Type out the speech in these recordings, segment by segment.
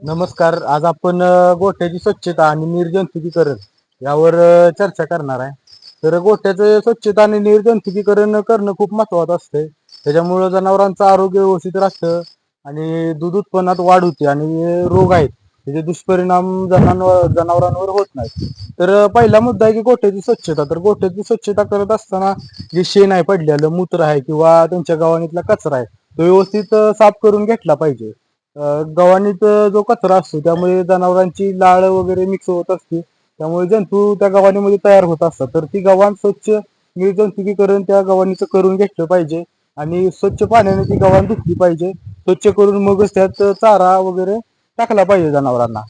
नमस्कार. आज आपण गोठ्याची स्वच्छता आणि निर्जंतुकीकरण यावर चर्चा करणार आहे. तर गोठ्याचं स्वच्छता आणि निर्जंतुकीकरण करणं खूप महत्वाचं असतंय. त्याच्यामुळं जनावरांचं आरोग्य व्यवस्थित राहतं आणि दूध उत्पन्नात वाढ होते आणि रोग आहेत त्याचे दुष्परिणाम जनावरांवर होत नाहीत. तर पहिला मुद्दा आहे की गोठ्याची स्वच्छता. तर गोठ्याची स्वच्छता करत असताना जे शेण आहे पडलेलं, मूत्र आहे किंवा त्यांच्या गव्हाणीतला कचरा आहे तो व्यवस्थित साफ करून घेतला पाहिजे. गव्हाणीत जो कचरा असतो त्यामुळे जनावरांची लाळ वगैरे मिक्स होत असते, त्यामुळे जंतू त्या गव्हाणीमध्ये तयार होत असतात. तर ती गव्हाण स्वच्छ निर्जंतुकीकरण त्या गव्हाणीचं करून घेतलं पाहिजे आणि स्वच्छ पाण्याने ती गव्हाण धुतली पाहिजे. स्वच्छ करून मगच त्यात चारा वगैरे टाकला पाहिजे जनावरांना.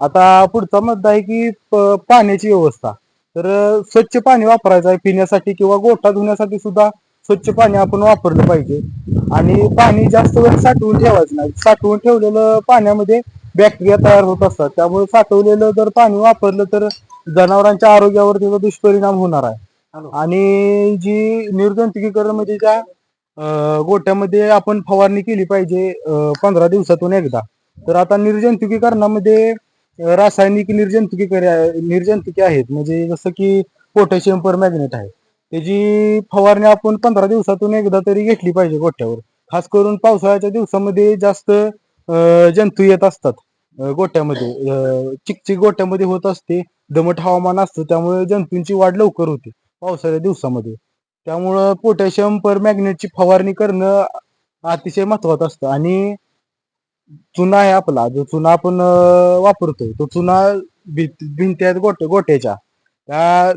आता पुढचा मुद्दा आहे की पाण्याची व्यवस्था. तर स्वच्छ पाणी वापरायचं आहे पिण्यासाठी किंवा गोठा धुण्यासाठी सुद्धा स्वच्छ पाणी आपण वापरलं पाहिजे. आणि पाणी जास्त वेळ साठवून ठेवायचं नाही. साठवून ठेवलेलं पाण्यामध्ये बॅक्टेरिया तयार होत असतात, त्यामुळे साठवलेलं जर पाणी वापरलं तर जनावरांच्या आरोग्यावर त्याचा दुष्परिणाम होणार आहे. आणि जी निर्जंतुकीकरण म्हणजे ज्या गोट्यामध्ये आपण फवारणी केली पाहिजे 15 दिवसातून एकदा. तर आता निर्जंतुकीकरणामध्ये रासायनिक निर्जंतुकी आहेत, म्हणजे जसं की पोटॅशियम परमॅग्नेट आहे. त्याची फवारणी आपण 15 दिवसातून एकदा तरी घेतली पाहिजे गोठ्यावर. खास करून पावसाळ्याच्या दिवसामध्ये जास्त जंतू येत असतात गोठ्यामध्ये. चिकचिक गोठ्यामध्ये होत असते, दमट हवामान असतं, त्यामुळे जंतूंची वाढ लवकर होते पावसाळ्याच्या दिवसामध्ये. त्यामुळं पोटॅशियम परमॅग्नेटची फवारणी करणं अतिशय महत्वाचं असतं. आणि चुना आहे आपला, जो चुना आपण वापरतोय तो चुना भिंती आहेत गोठ्याच्या त्या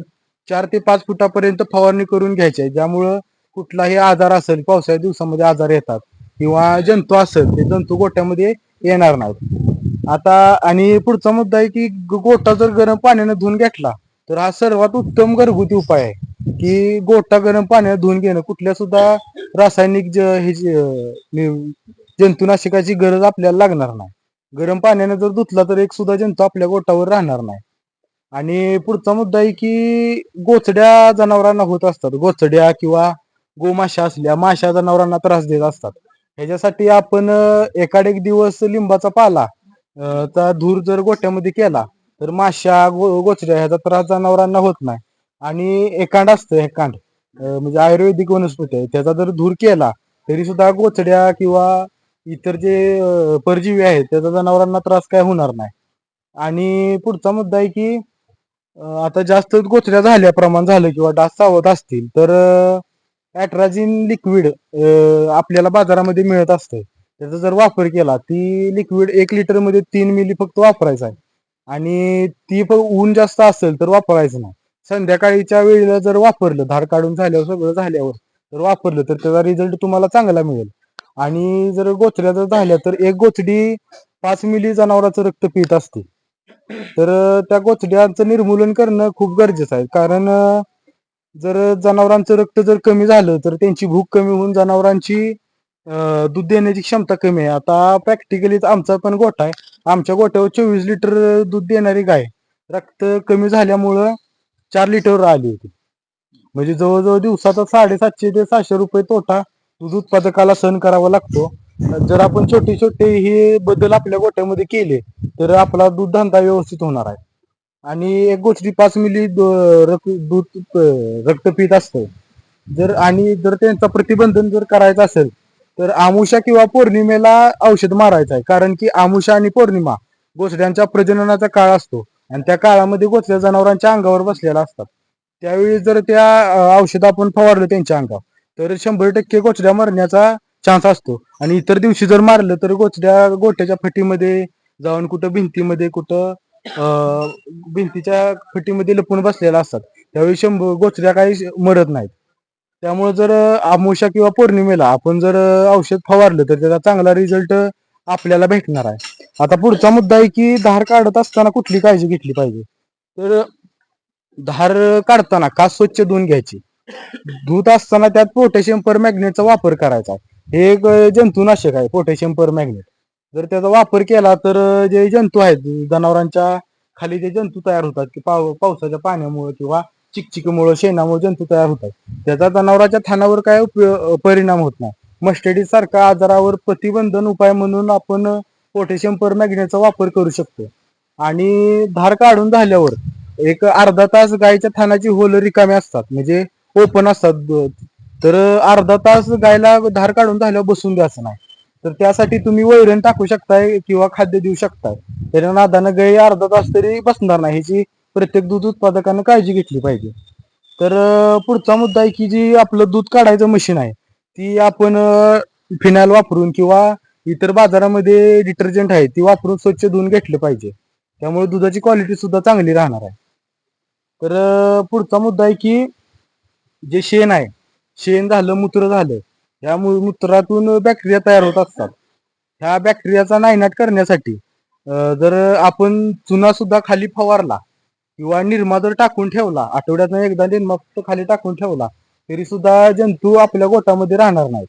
4 ते 5 फुटापर्यंत फवारणी करून घ्यायची आहे, ज्यामुळं कुठलाही आजार असेल पावसाळ्या दिवसामध्ये आजार येतात किंवा जंतू असेल ते जंतू गोठ्यामध्ये येणार नाहीत. आता आणि पुढचा मुद्दा आहे की गोठा जर गरम पाण्याने धुवून घेतला तर हा सर्वात उत्तम घरगुती उपाय आहे की गोठा गरम पाण्याने धुवून घेणं. कुठल्या सुद्धा रासायनिक जंतुनाशकाची गरज आपल्याला लागणार नाही. गरम पाण्याने जर धुतला तर एक सुद्धा जंतू आपल्या गोठावर राहणार नाही. आणि पुढचा मुद्दा आहे की गोचड्या जनावरांना होत असतात. गोचड्या किंवा गोमाशा असल्या माशा जनावरांना त्रास देत असतात. ह्याच्यासाठी आपण एखाद एक दिवस लिंबाचा पाला चा धूर जर गोठ्यामध्ये केला तर माशा गोचड्या ह्याचा त्रास जनावरांना होत नाही. आणि एकांड असतं, एकांड म्हणजे आयुर्वेदिक वनस्पती आहे, त्याचा जर धूर केला तरी सुद्धा गोचड्या किंवा इतर जे परजीवी आहेत त्याचा जनावरांना त्रास काय होणार नाही. आणि पुढचा मुद्दा आहे की आता जास्त गोचड्या झाल्या प्रमाण झालं किंवा डास चावत असतील तर ॲट्राजिन लिक्विड आपल्याला बाजारामध्ये मिळत असतं. त्याचा जर वापर केला, ती लिक्विड 1 लिटर मध्ये 3 मिली फक्त वापरायचं आहे. आणि ती पण ऊन जास्त असेल तर वापरायचं नाही. संध्याकाळीच्या वेळेला जर वापरलं, धार काढून झाल्यावर सगळं झाल्यावर तर वापरलं तर त्याचा रिझल्ट तुम्हाला चांगला मिळेल. आणि जर गोचड्या जर झाल्या तर एक गोचडी 5 मिली जनावराचं रक्त पित असते. तर त्या गोचड्यांचं निर्मूलन करणं खूप गरजेचं आहे. कारण जर जनावरांचं रक्त जर कमी झालं तर त्यांची भूक कमी होऊन जनावरांची दूध देण्याची क्षमता कमी आहे. आता प्रॅक्टिकली आमचा पण गोठा आहे. आमच्या गोठ्यावर 24 लिटर दूध देणारी गाय रक्त कमी झाल्यामुळं 4 लिटरवर आली होती. म्हणजे जवळजवळ दिवसाचा 750 ते 700 रुपये तोटा दूध उत्पादकाला सहन करावा लागतो. जर आपण छोटे छोटे हे बदल आपल्या गोठ्यामध्ये केले तर आपला दूध धंदा व्यवस्थित होणार आहे. आणि एक गोष्टी 5 मिली दूध रक्त पित असतं. जर त्यांचा प्रतिबंधन जर करायचं असेल तर आमुषा किंवा पौर्णिमेला औषध मारायचं आहे. कारण की आमुषा आणि पौर्णिमा गोचड्यांच्या प्रजननाचा काळ असतो आणि त्या काळामध्ये गोचड्या जनावरांच्या अंगावर बसलेल्या असतात. त्यावेळी जर त्या औषध आपण फवारलं त्यांच्या अंगावर तर 100% गोचड्या मरण्याचा चान्स असतो. आणि इतर दिवशी जर मारलं तर गोचड्या गोठ्याच्या फटीमध्ये जाऊन कुठं भिंतीमध्ये कुठं भिंतीच्या फटीमध्ये लपून बसलेल्या असतात. त्यावेळी 100 गोचड्या काही मरत नाहीत. त्यामुळे जर अमावस्या किंवा पौर्णिमेला आपण जर औषध फवारलं तर त्याचा चांगला रिझल्ट आपल्याला भेटणार आहे. आता पुढचा मुद्दा आहे की धार काढत असताना कुठली काळजी घेतली पाहिजे. तर धार काढताना कास स्वच्छ धुवून घ्यायची. धुत असताना त्यात पोटॅशियम परमॅग्नेटचा वापर करायचा. हे एक जंतुनाशक आहे पोटॅशियम परमॅग्नेट. जर त्याचा वापर केला तर जे जंतू आहेत जनावरांच्या खाली जे जंतू तयार होतात की पावसाच्या पाण्यामुळे किंवा चिकचिकीमुळे शेणामुळे जंतू तयार होतात त्याचा जनावरांच्या थानावर काय परिणाम होत नाही. मस्टडीज सारख्या आजारावर प्रतिबंधन उपाय म्हणून आपण पोटॅशियम परमॅग्नेटचा वापर करू शकतो. आणि धार काढून झाल्यावर एक अर्धा तास गायच्या थानाची होल रिकामे असतात, म्हणजे ओपन असतात. तर अर्धा तास गायला धार काढून झाल्यावर बसून द्यायचं नाही. तर त्यासाठी तुम्ही वैरण टाकू शकताय किंवा खाद्य देऊ शकताय. त्याच्या नादानं गाय अर्धा तास तरी बसणार नाही, ह्याची प्रत्येक दूध उत्पादकानं काळजी घेतली पाहिजे. तर पुढचा मुद्दा आहे की जी आपलं दूध काढायचं मशीन आहे ती आपण फिनाईल वापरून किंवा इतर बाजारामध्ये डिटर्जंट आहे ती वापरून स्वच्छ धुवून घेतलं पाहिजे. त्यामुळे दुधाची क्वालिटी सुद्धा चांगली राहणार आहे. तर पुढचा मुद्दा आहे की जे शेण आहे, शेण झालं, मूत्र झालं, या मूत्रातून बॅक्टेरिया तयार होत असतात. ह्या बॅक्टेरियाचा नायनाट करण्यासाठी जर आपण चुना सुद्धा खाली फवारला किंवा निरमा जर टाकून ठेवला, आठवड्यातनं एकदा निरमा खाली टाकून ठेवला, तरी सुद्धा जंतू आपल्या गोठामध्ये राहणार नाहीत.